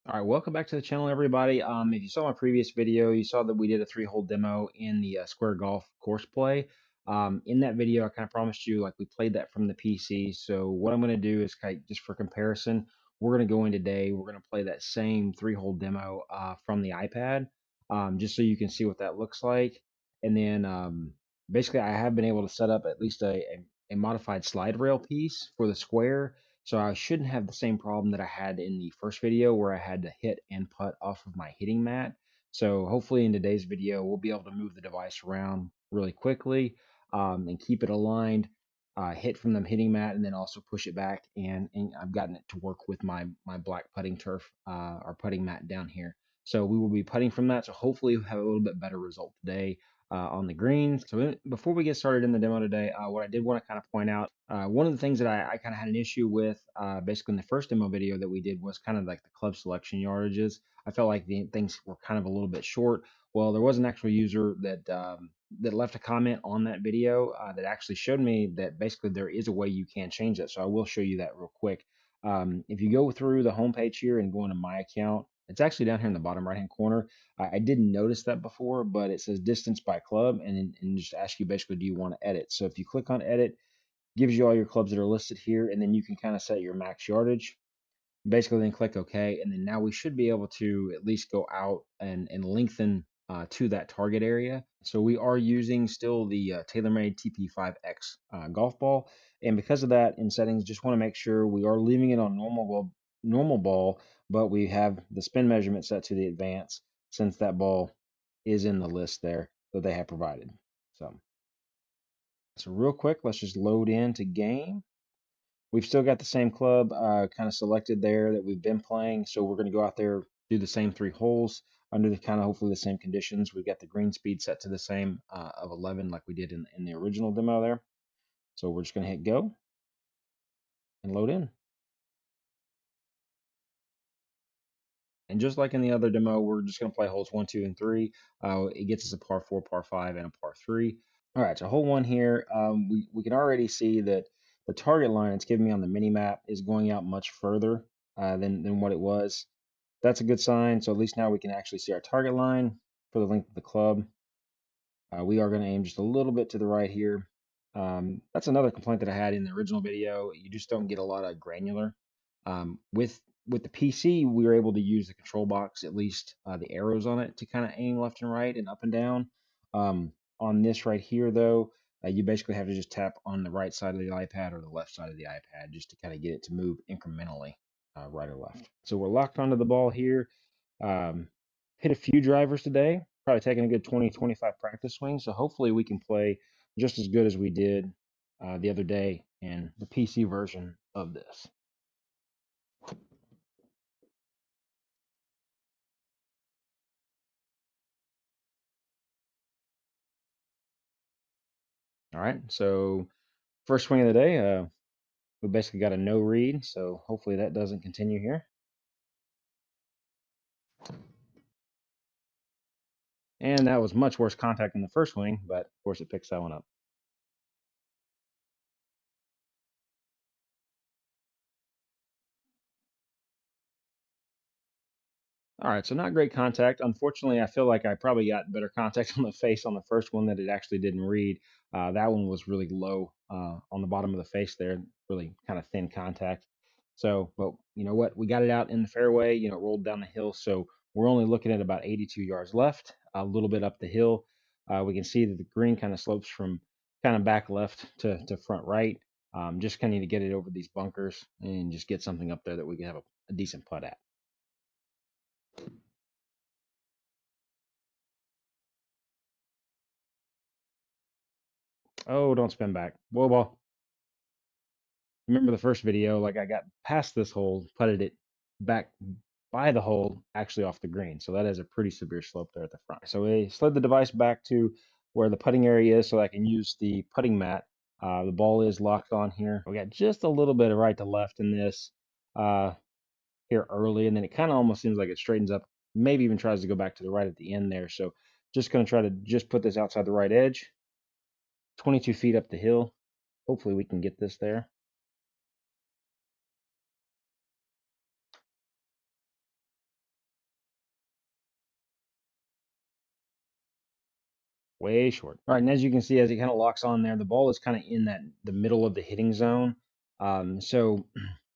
All right, welcome back to the channel, everybody. If you saw my previous video, you saw that we did a three-hole demo in the square golf course play. In that video, I kind of promised you like we played that from the PC. So what I'm going to do is just for comparison, we're going to go in today. We're going to play that same three-hole demo from the iPad, just so you can see what that looks like. And then basically, I have been able to set up at least a modified slide rail piece for the square, so I shouldn't have the same problem that I had in the first video where I had to hit and putt off of my hitting mat. So hopefully in today's video, we'll be able to move the device around really quickly and keep it aligned, hit from the hitting mat, and then also push it back. And I've gotten it to work with my black putting turf or putting mat down here. So we will be putting from that. So hopefully we'll have a little bit better result today on the greens. So before we get started in the demo today, what I did want to kind of point out, one of the things that I kind of had an issue with basically in the first demo video that we did was kind of like the club selection yardages. I felt like the things were kind of a little bit short. Well, there was an actual user that left a comment on that video that actually showed me that basically there is a way you can change that. So I will show you that real quick. If you go through the homepage here and go into my account, it's actually down here in the bottom right hand corner. I didn't notice that before, but it says distance by club and just ask you basically, do you want to edit? So if you click on edit, gives you all your clubs that are listed here, and then you can kind of set your max yardage. Basically, then click OK, and then now we should be able to at least go out and lengthen to that target area. So we are using still the TaylorMade TP5X golf ball, and because of that, in settings, just want to make sure we are leaving it on normal ball, but we have the spin measurement set to the advance since that ball is in the list there that they have provided. So real quick, let's just load into game. We've still got the same club kind of selected there that we've been playing. So we're going to go out there, do the same three holes under the kind of hopefully the same conditions. We've got the green speed set to the same of 11 like we did in the original demo there. So we're just going to hit go and load in. And just like in the other demo, we're just going to play holes 1, 2, and 3. It gets us a par 4, par 5, and a par 3. All right, so hole 1 here, we can already see that the target line it's giving me on the mini map is going out much further than what it was. That's a good sign. So at least now we can actually see our target line for the length of the club. We are going to aim just a little bit to the right here. That's another complaint that I had in the original video. You just don't get a lot of granular. With the PC, we were able to use the control box, at least the arrows on it, to kind of aim left and right and up and down. On this right here, though, you basically have to just tap on the right side of the iPad or the left side of the iPad just to kind of get it to move incrementally, right or left. So we're locked onto the ball here. Hit a few drivers today, probably taking a good 20-25 practice swings. So hopefully we can play just as good as we did the other day in the PC version of this. All right, so first swing of the day, we basically got a no read, so hopefully that doesn't continue here. And that was much worse contact than the first swing, but of course it picks that one up. All right, so not great contact. Unfortunately, I feel like I probably got better contact on the face on the first one that it actually didn't read. That one was really low on the bottom of the face there, really kind of thin contact. So, but you know what? We got it out in the fairway, rolled down the hill. So we're only looking at about 82 yards left, a little bit up the hill. We can see that the green kind of slopes from kind of back left to front right. Just kind of need to get it over these bunkers and just get something up there that we can have a decent putt at. Oh, don't spin back. Whoa, ball. Remember the first video, like I got past this hole, putted it back by the hole, actually off the green. So that is a pretty severe slope there at the front. So we slid the device back to where the putting area is so I can use the putting mat. The ball is locked on here. We got just a little bit of right to left in this here early, and then it kind of almost seems like it straightens up, maybe even tries to go back to the right at the end there. So just going to try to just put this outside the right edge, 22 feet up the hill. Hopefully we can get this there. way short. All right, and as you can see, as it kind of locks on there, the ball is kind of in the middle of the hitting zone. So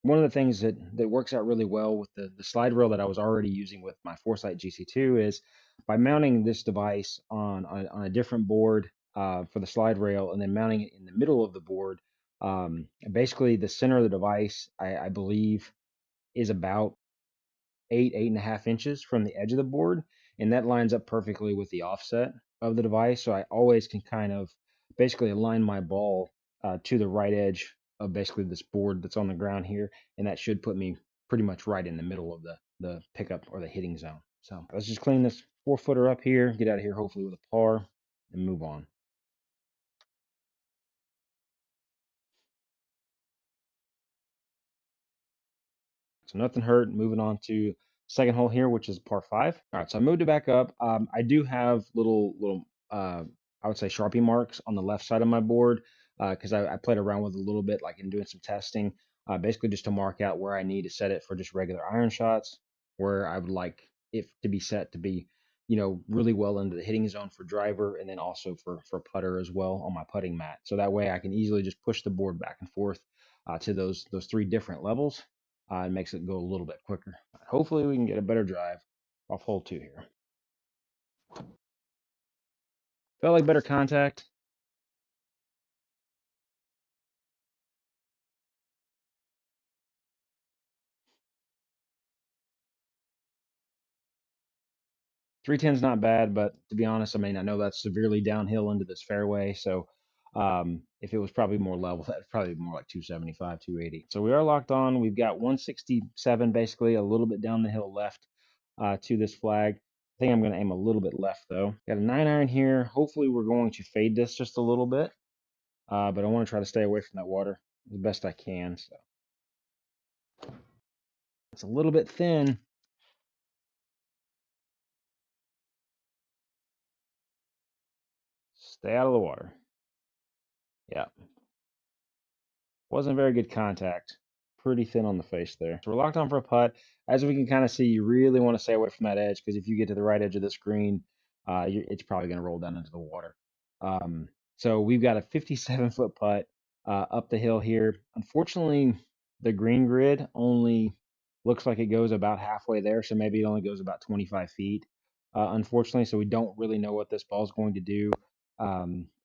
one of the things that works out really well with the slide rail that I was already using with my Foresight GC2 is by mounting this device on a different board for the slide rail, and then mounting it in the middle of the board. Basically, the center of the device, I believe, is about 8.5 inches from the edge of the board, and that lines up perfectly with the offset of the device. So I always can kind of basically align my ball to the right edge of basically this board that's on the ground here, and that should put me pretty much right in the middle of the pickup or the hitting zone. So let's just clean this 4-footer up here, get out of here hopefully with a par, and move on. So nothing hurt. Moving on to second hole here, which is par five. All right, so I moved it back up. I do have little I would say Sharpie marks on the left side of my board because I played around with it a little bit, like in doing some testing, basically just to mark out where I need to set it for just regular iron shots, where I would like it to be set to be, really well into the hitting zone for driver, and then also for putter as well on my putting mat. So that way I can easily just push the board back and forth to those three different levels. It makes it go a little bit quicker. Hopefully, we can get a better drive off hole two here. Felt like better contact. Three ten's not bad, but to be honest, I mean, I know that's severely downhill into this fairway. So if it was probably more level, that'd probably be more like 275, 280. So we are locked on. We've got 167 basically, a little bit down the hill left to this flag. I think I'm going to aim a little bit left though. Got a 9-iron here. Hopefully, we're going to fade this just a little bit. But I want to try to stay away from that water as best I can. So it's a little bit thin. Stay out of the water. Yeah. Wasn't very good contact. Pretty thin on the face there. So we're locked on for a putt. As we can kind of see, you really want to stay away from that edge because if you get to the right edge of the screen, it's probably going to roll down into the water. So we've got a 57-foot putt up the hill here. Unfortunately, the green grid only looks like it goes about halfway there, so maybe it only goes about 25 feet. Unfortunately, so we don't really know what this ball is going to do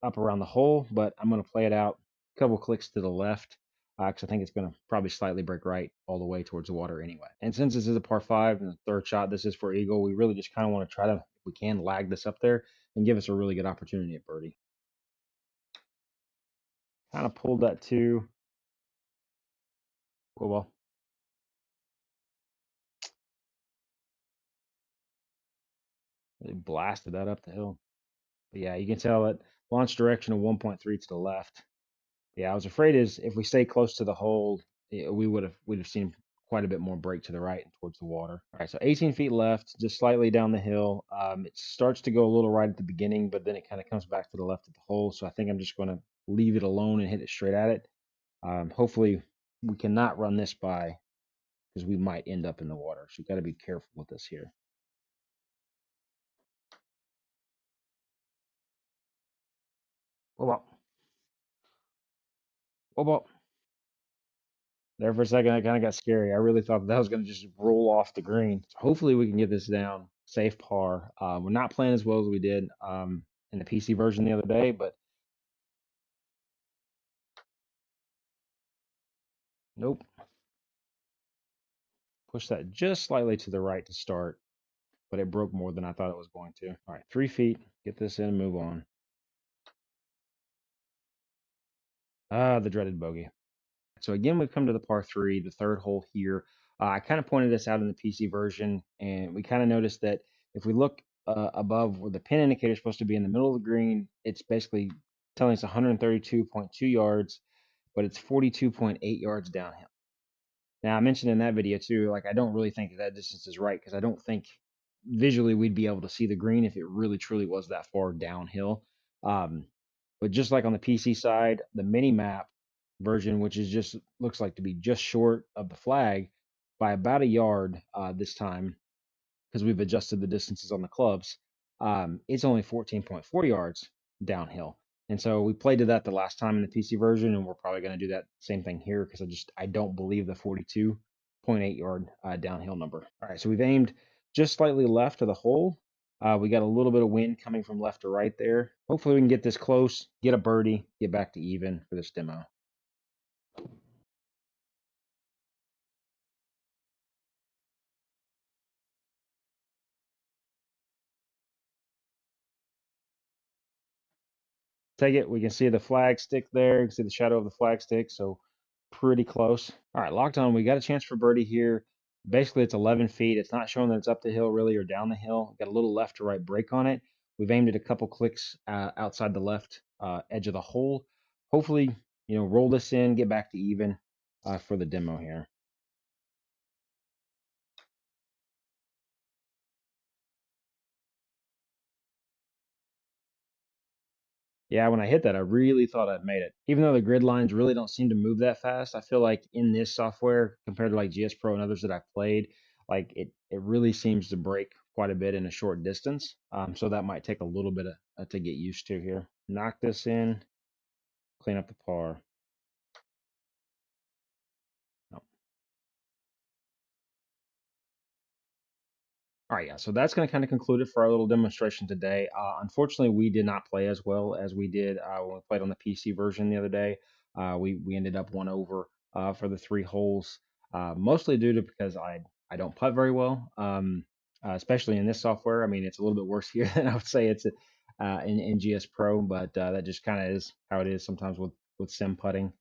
up around the hole, but I'm going to play it out a couple clicks to the left because I think it's going to probably slightly break right all the way towards the water anyway. And since this is a par five and the third shot, this is for eagle, we really just kind of want to try to, if we can, lag this up there and give us a really good opportunity at birdie. Kind of pulled that too. Oh, well. They blasted that up the hill. But yeah, you can tell it launch direction of 1.3 to the left. Yeah, I was afraid is if we stay close to the hole, we'd have seen quite a bit more break to the right and towards the water. All right, so 18 feet left, just slightly down the hill. It starts to go a little right at the beginning, but then it kind of comes back to the left of the hole. So I think I'm just going to leave it alone and hit it straight at it. Hopefully, we cannot run this by because we might end up in the water. So you got to be careful with this here. Whoa, whoa, whoa. There for a second, it kind of got scary. I really thought that was going to just roll off the green. So hopefully, we can get this down safe par. We're not playing as well as we did in the PC version the other day, but nope. Push that just slightly to the right to start, but it broke more than I thought it was going to. All right, 3 feet. Get this in and move on. The dreaded bogey. So again, we've come to the par three, the third hole here. I kind of pointed this out in the PC version, and we kind of noticed that if we look above where the pin indicator is supposed to be in the middle of the green, it's basically telling us 132.2 yards, but it's 42.8 yards downhill. Now, I mentioned in that video too, like I don't really think that distance is right because I don't think visually we'd be able to see the green if it really truly was that far downhill. Um, but just like on the PC side, the mini map version, which is just looks like to be just short of the flag by about a yard this time because we've adjusted the distances on the clubs. it's only 14.4 yards downhill. And so we played to that the last time in the PC version, and we're probably going to do that same thing here because I don't believe the 42.8 yard downhill number. All right, so we've aimed just slightly left of the hole. We got a little bit of wind coming from left to right there. Hopefully we can get this close, get a birdie, get back to even for this demo. Take it. We can see the flag stick there. You can see the shadow of the flag stick. So pretty close. All right, locked on. We got a chance for birdie here. Basically, it's 11 feet. It's not showing that it's up the hill really or down the hill. Got a little left to right break on it. We've aimed it a couple clicks outside the left edge of the hole. Hopefully, roll this in, get back to even for the demo here. Yeah, when I hit that, I really thought I'd made it. Even though the grid lines really don't seem to move that fast, I feel like in this software, compared to like GS Pro and others that I've played, like it really seems to break quite a bit in a short distance. So that might take a little bit to get used to here. Knock this in, clean up the par. All right, yeah. So that's going to kind of conclude it for our little demonstration today. Unfortunately, we did not play as well as we did when we played on the PC version the other day. We ended up one over for the three holes, mostly due to because I don't putt very well, especially in this software. I mean, it's a little bit worse here than I would say it's in GS Pro, but that just kind of is how it is sometimes with sim putting.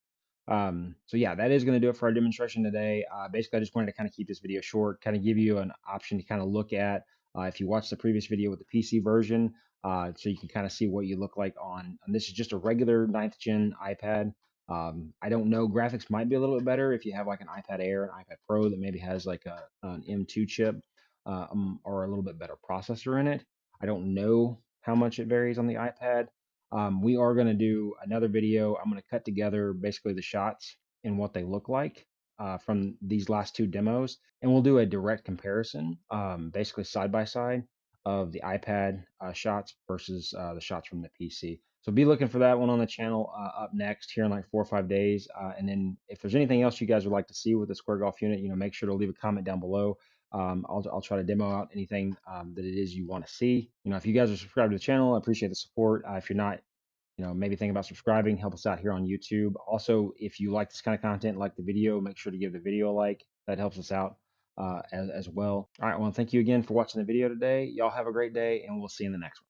So yeah, that is going to do it for our demonstration today. Basically, I just wanted to kind of keep this video short, kind of give you an option to kind of look at if you watched the previous video with the PC version, so you can kind of see what you look like on this is just a regular ninth gen iPad. I don't know, graphics might be a little bit better if you have like an iPad Air, an iPad Pro that maybe has like an M2 chip or a little bit better processor in it. I don't know how much it varies on the iPad. We are going to do another video. I'm going to cut together basically the shots and what they look like from these last two demos, and we'll do a direct comparison, basically side by side of the iPad shots versus the shots from the PC. So be looking for that one on the channel up next here in like 4 or 5 days. And then if there's anything else you guys would like to see with the Square Golf unit, make sure to leave a comment down below. I'll try to demo out anything that it is you want to see. If you guys are subscribed to the channel, I appreciate the support. If you're not, maybe think about subscribing, help us out here on YouTube. Also, if you like this kind of content, like the video, make sure to give the video a like. That helps us out as well. All right, well, thank you again for watching the video today. Y'all have a great day, and we'll see you in the next one.